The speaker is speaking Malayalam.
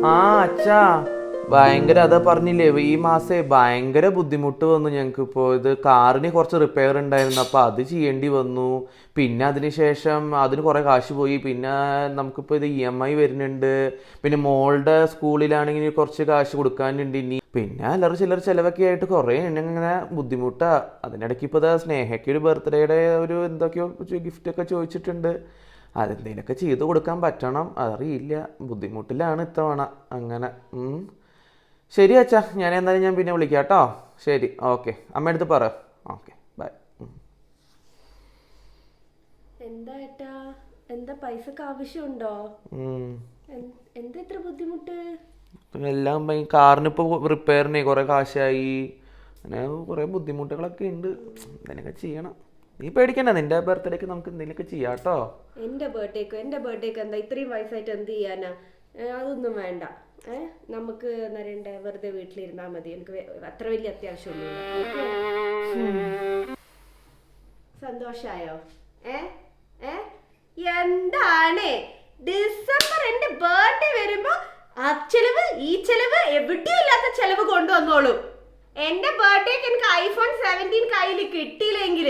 ആ അച്ഛാ, ഭയങ്കര അതാ പറഞ്ഞില്ലേ, ഈ മാസേ ഭയങ്കര ബുദ്ധിമുട്ട് വന്നു ഞങ്ങൾക്ക്. ഇപ്പോൾ ഇത് കാറിന് കുറച്ച് റിപ്പയർ ഉണ്ടായിരുന്നു, അപ്പോൾ അത് ചെയ്യേണ്ടി വന്നു. പിന്നെ അതിന് ശേഷം അതിന് കുറേ കാശ് പോയി. പിന്നെ നമുക്കിപ്പോൾ ഇത് EMI വരുന്നുണ്ട്. പിന്നെ മോളുടെ സ്കൂളിലാണെങ്കിൽ കുറച്ച് കാശ് കൊടുക്കാനുണ്ട് ഇനി. പിന്നെ അല്ലറ ചില്ലറ ചിലവൊക്കെ ആയിട്ട് കുറേ ഇങ്ങനെ ബുദ്ധിമുട്ടാ. അതിനിടയ്ക്ക് ഇപ്പോൾ ഇതാ സ്നേഹയ്ക്ക് ഒരു ബർത്ത്ഡേയുടെ ഒരു എന്തൊക്കെയോ ഗിഫ്റ്റൊക്കെ ചോദിച്ചിട്ടുണ്ട്. അതെന്തെങ്കിലുമൊക്കെ ചെയ്തു കൊടുക്കാൻ പറ്റണം. അതറിയില്ല, ബുദ്ധിമുട്ടിലാണ് ഇത്തവണ. അങ്ങനെ ശരി അച്ഛാ, ഞാൻ പിന്നെ വിളിക്കാം കേട്ടോ. ശരി, ഓക്കെ. അമ്മ അടുത്ത് പറ. Okay, bye. എന്താ ഏട്ടാ, എന്താ പൈസക്ക് ആവശ്യമുണ്ടോ? എന്താ ഇത്ര ബുദ്ധിമുട്ട്? പിന്നെ എല്ലാം ഈ കാറിനിപ്പോൾ റിപ്പയറിന് കുറേ കാശായി. അങ്ങനെ കുറേ ബുദ്ധിമുട്ടുകളൊക്കെ ഉണ്ട്. എന്തെങ്കിലുമൊക്കെ ചെയ്യണം. നീ പേടിക്കണ്ട, നിന്റെ ബർത്ത്ഡേക്ക് നമുക്ക് എന്തെങ്കിലുമൊക്കെ ചെയ്യാം കേട്ടോ. എന്റെ ബർത്ത്ഡേക്ക് എന്താ ഇത്രയും വയസ്സായിട്ട് എന്ത് ചെയ്യാനാ? അതൊന്നും വേണ്ട. നമുക്ക് നരേണ്ട വെറുതെ വീട്ടിലിരുന്നാ മതി. എനിക്ക് അത്ര വലിയ അത്യാവശ്യമൊന്നുമില്ല. സന്തോഷായോ? ഏ ഏ എന്താണ് ഡിസംബർ എന്റെ ബർത്ത്ഡേ വരുമ്പോ ആ ചെലവ് ഈ ചെലവ് എവിടെയും ഇല്ലാത്ത ചെലവ് കൊണ്ടുവന്നോളൂ. എന്റെ ബർത്ത്ഡേക്ക് എനിക്ക് iPhone 17 കയ്യിൽ കിട്ടിയില്ലെങ്കിൽ